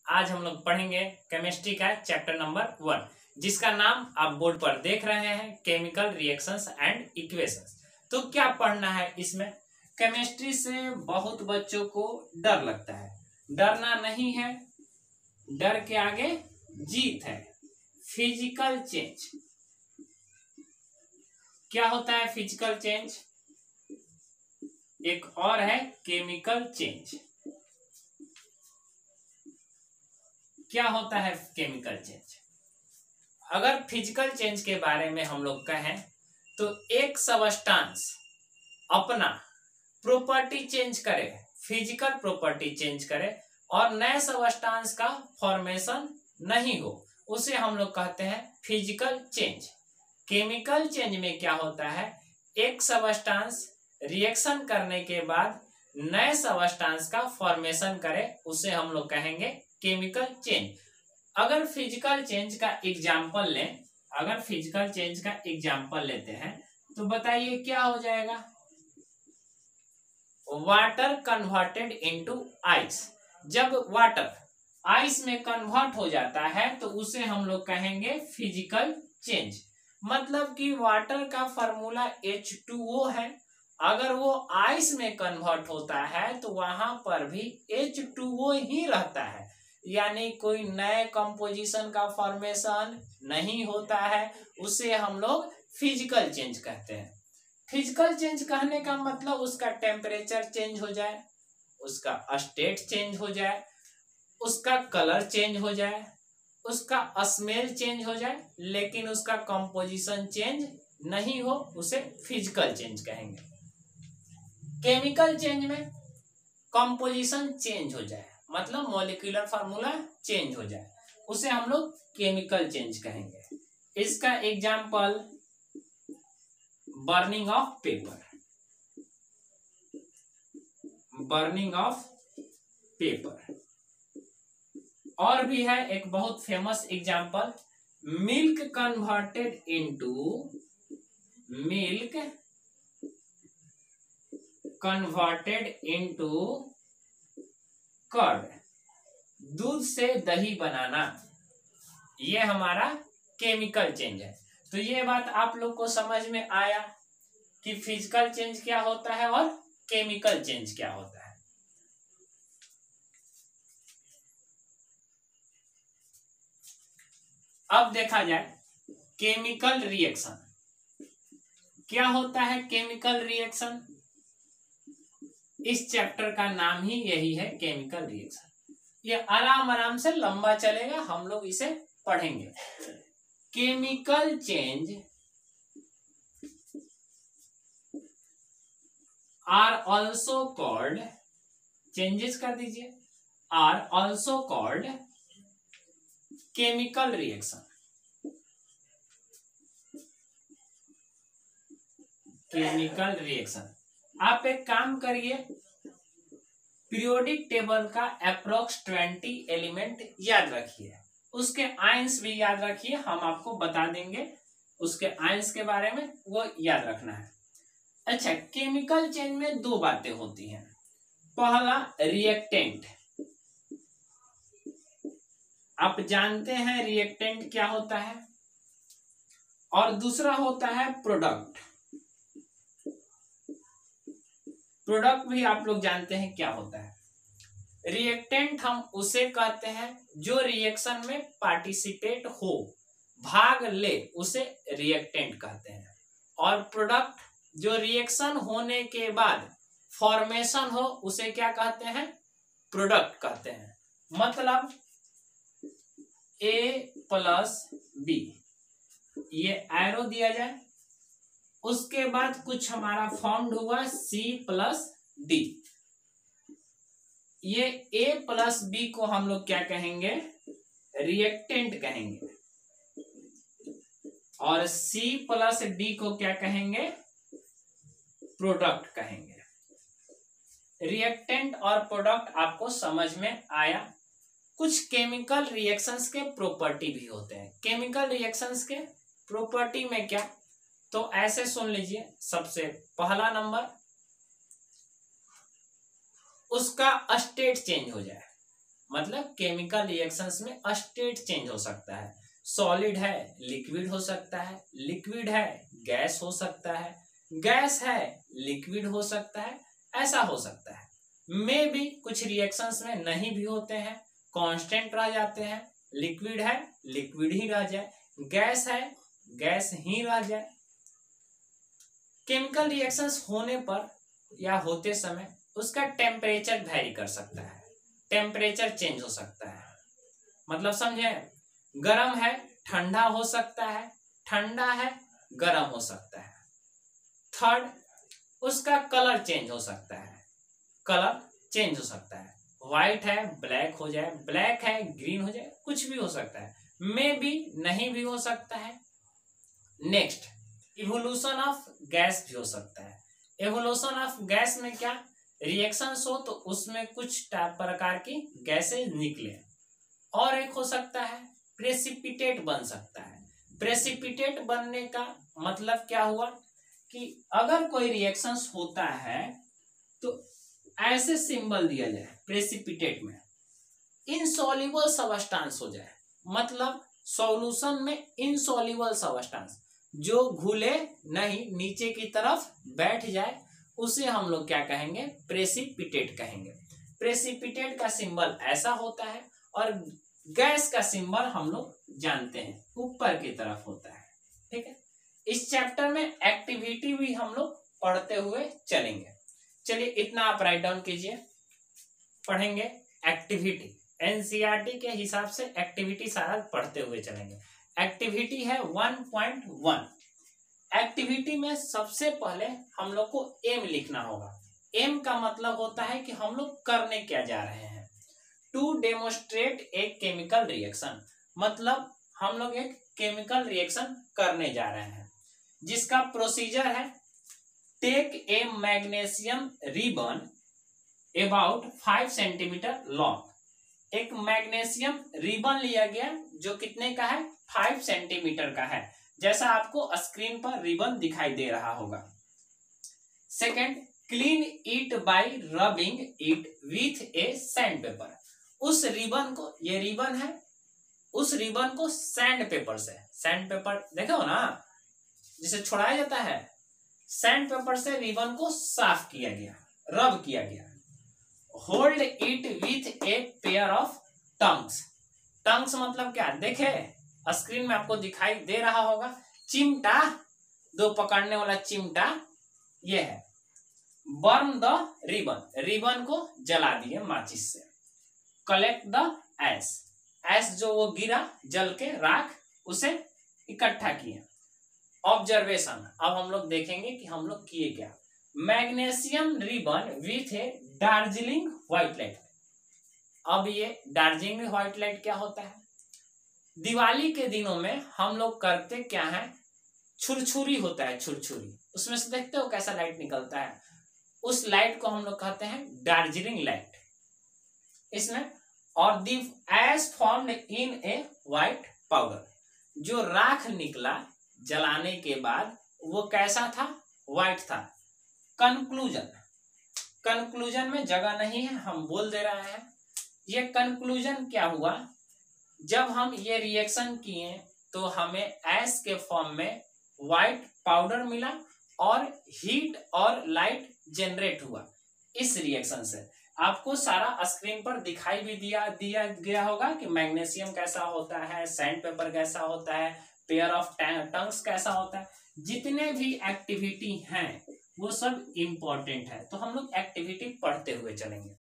आज हम लोग पढ़ेंगे केमिस्ट्री का चैप्टर नंबर 1, जिसका नाम आप बोर्ड पर देख रहे हैं, केमिकल रिएक्शंस एंड इक्वेशंस। तो क्या पढ़ना है इसमें? केमिस्ट्री से बहुत बच्चों को डर लगता है। डरना नहीं है, डर के आगे जीत है। फिजिकल चेंज क्या होता है? फिजिकल चेंज एक और है केमिकल चेंज। क्या होता है केमिकल चेंज? अगर फिजिकल चेंज के बारे में हम लोग कहें तो एक सबस्टांस अपना प्रॉपर्टी चेंज करे, फिजिकल प्रॉपर्टी चेंज करे और नए सबस्टांस का फॉर्मेशन नहीं हो, उसे हम लोग कहते हैं फिजिकल चेंज। केमिकल चेंज में क्या होता है? एक सबस्टांस रिएक्शन करने के बाद नए सबस्टांस का फॉर्मेशन करे, उसे हम लोग कहेंगे केमिकल चेंज। अगर फिजिकल चेंज का एग्जांपल लें, अगर फिजिकल चेंज का एग्जांपल लेते हैं तो बताइए क्या हो जाएगा? Water converted into ice. जब वाटर आइस में कन्वर्ट हो जाता है तो उसे हम लोग कहेंगे फिजिकल चेंज। मतलब कि वाटर का फॉर्मूला H2O है, अगर वो आइस में कन्वर्ट होता है तो वहां पर भी H2O ही रहता है, यानी कोई नए कंपोजिशन का फॉर्मेशन नहीं होता है, उसे हम लोग फिजिकल चेंज कहते हैं। फिजिकल चेंज कहने का मतलब उसका टेम्परेचर चेंज हो जाए, उसका स्टेट चेंज हो जाए, उसका कलर चेंज हो जाए, उसका स्मेल चेंज हो जाए, लेकिन उसका कंपोजिशन चेंज नहीं हो, उसे फिजिकल चेंज कहेंगे। केमिकल चेंज में कंपोजिशन चेंज हो जाए, मतलब मॉलिक्यूलर फार्मूला चेंज हो जाए, उसे हम लोग केमिकल चेंज कहेंगे। इसका example burning of paper, burning of paper. और भी है एक बहुत famous example, milk converted into, milk converted into curd, दूध से दही बनाना, ये हमारा केमिकल चेंज है। तो ये बात आप लोग को समझ में आया कि फिजिकल चेंज क्या होता है और केमिकल चेंज क्या होता है। अब देखा जाए केमिकल रिएक्शन क्या होता है। केमिकल रिएक्शन, इस चैप्टर का नाम ही यही है, केमिकल रिएक्शन। ये आराम आराम से लंबा चलेगा, हम लोग इसे पढ़ेंगे। Chemical change are also called, changes कर दीजिए, are also called chemical reaction. Chemical reaction, आप एक काम करिए, पीरियोडिक टेबल का अप्रोक्स 20 एलिमेंट याद रखिए, उसके आयंस भी याद रखिए, हम आपको बता देंगे उसके आयंस के बारे में, वो याद रखना है। अच्छा, केमिकल चेंज में दो बातें होती हैं। पहला रिएक्टेंट, आप जानते हैं रिएक्टेंट क्या होता है, और दूसरा होता है प्रोडक्ट। प्रोडक्ट भी आप लोग जानते हैं क्या होता है। रिएक्टेंट हम उसे कहते हैं जो रिएक्शन में पार्टिसिपेट हो, भाग ले, उसे रिएक्टेंट कहते हैं। और प्रोडक्ट जो रिएक्शन होने के बाद फॉर्मेशन हो, उसे क्या कहते हैं? प्रोडक्ट कहते हैं। मतलब A+B, ये एरो दिया जाए, उसके बाद कुछ हमारा फॉर्म्ड हुआ C+D, ये A+B को हम लोग क्या कहेंगे? रिएक्टेंट कहेंगे, और C+D को क्या कहेंगे? प्रोडक्ट कहेंगे। रिएक्टेंट और प्रोडक्ट आपको समझ में आया। कुछ केमिकल रिएक्शंस के प्रॉपर्टी भी होते हैं। केमिकल रिएक्शंस के प्रॉपर्टी में क्या, तो ऐसे सुन लीजिए। सबसे पहला नंबर, उसका स्टेट चेंज हो जाए, मतलब केमिकल रिएक्शंस में स्टेट चेंज हो सकता है। सॉलिड है लिक्विड हो सकता है, लिक्विड है गैस हो सकता है, गैस है लिक्विड हो सकता है, ऐसा हो सकता है। में भी कुछ रिएक्शंस में नहीं भी होते हैं, कांस्टेंट रह जाते हैं। लिक्विड है लिक्विड ही रह जाए, गैस है गैस ही रह जाए। केमिकल रिएक्शंस होने पर या होते समय उसका टेम्परेचर वेरी कर सकता है, टेम्परेचर चेंज हो सकता है। मतलब समझे, गर्म है ठंडा हो सकता है, ठंडा है गर्म हो सकता है। थर्ड, उसका कलर चेंज हो सकता है, कलर चेंज हो सकता है। व्हाइट है ब्लैक हो जाए, ब्लैक है ग्रीन हो जाए, कुछ भी हो सकता है। में भी नहीं भी हो सकता है। नेक्स्ट, इवोल्यूशन ऑफ गैस भी हो सकता है। इवोल्यूशन ऑफ गैस में क्या, रिएक्शंस हो तो उसमें कुछ प्रकार की गैसें निकले। और एक हो सकता है प्रेसिपिटेट बन सकता है। प्रेसिपिटेट बनने का मतलब क्या हुआ कि अगर कोई रिएक्शंस होता है तो ऐसे सिंबल दिया जाए प्रेसिपिटेट में, इनसॉल्युबल सबस्टेंस हो जाए, मतलब सॉल्यूशन में इनसॉल्युबल सबस्टेंस जो घुले नहीं नीचे की तरफ बैठ जाए, उसे हम लोग क्या कहेंगे, प्रेसिपिटेट कहेंगे। प्रेसिपिटेट का सिंबल ऐसा होता है और गैस का सिंबल हम लोग जानते हैं ऊपर की तरफ होता है। ठीक है, इस चैप्टर में एक्टिविटी भी हम लोग पढ़ते हुए चलेंगे। चलिए इतना आप राइट डाउन कीजिए, पढ़ेंगे एक्टिविटी। एनसीईआरटी के हिसाब से एक्टिविटी सारा पढ़ते हुए चलेंगे। एक्टिविटी है 1.1। एक्टिविटी में सबसे पहले हम लोग को एम लिखना होगा। एम का मतलब होता है कि हम लोग करने क्या जा रहे हैं। To demonstrate a chemical reaction, मतलब हम लोग एक केमिकल रिएक्शन करने जा रहे हैं जिसका प्रोसीजर है, take a magnesium ribbon about 5 centimetre long. एक मैग्नीशियम रिबन लिया गया जो कितने का है, 5 सेंटीमीटर का है, जैसा आपको स्क्रीन पर रिबन दिखाई दे रहा होगा। Second, clean it by rubbing it with A sand paper. उस रिबन को, ये रिबन है, उस रिबन को सैंड पेपर से, सैंड पेपर देखे हो ना जिसे छुड़ाया जाता है, सैंड पेपर से रिबन को साफ किया गया, रब किया गया। Hold it with a pair of tongues. Tongues मतलब क्या, देखे स्क्रीन में आपको दिखाई दे रहा होगा, चिमटा, दो पकड़ने वाला चिमटा ये है। बर्न द रिबन, रिबन को जला दिए माचिस से। कलेक्ट द एश, एश जो वो गिरा जल के राख, उसे इकट्ठा किए। ऑब्जर्वेशन, अब हम लोग देखेंगे कि हम लोग किए क्या। Magnesium ribbon with A Darjeeling white light. अब ये दार्जिलिंग व्हाइट लाइट क्या होता है, दिवाली के दिनों में हम लोग करते क्या है, छुरछुरी होता है, छुरछुरी, उसमें से देखते हो कैसा लाइट निकलता है, उस लाइट को हम लोग कहते हैं दार्जिलिंग लाइट। इसमें और the ash formed in a white powder, जो राख निकला जलाने के बाद वो कैसा था, व्हाइट था। कंक्लूजन, कंक्लूजन में जगह नहीं है, हम बोल दे रहे हैं। ये कंक्लूजन क्या हुआ, जब हम ये रिएक्शन किए तो हमें एश के फॉर्म में व्हाइट पाउडर मिला और हीट और लाइट जनरेट हुआ इस रिएक्शन से। आपको सारा स्क्रीन पर दिखाई भी दिया गया होगा कि मैग्नीशियम कैसा होता है, सैंड पेपर कैसा होता है, पेयर ऑफ टंग्स कैसा होता है। जितने भी एक्टिविटी हैं वो सब इम्पोर्टेंट है, तो हम लोग एक्टिविटी पढ़ते हुए चलेंगे।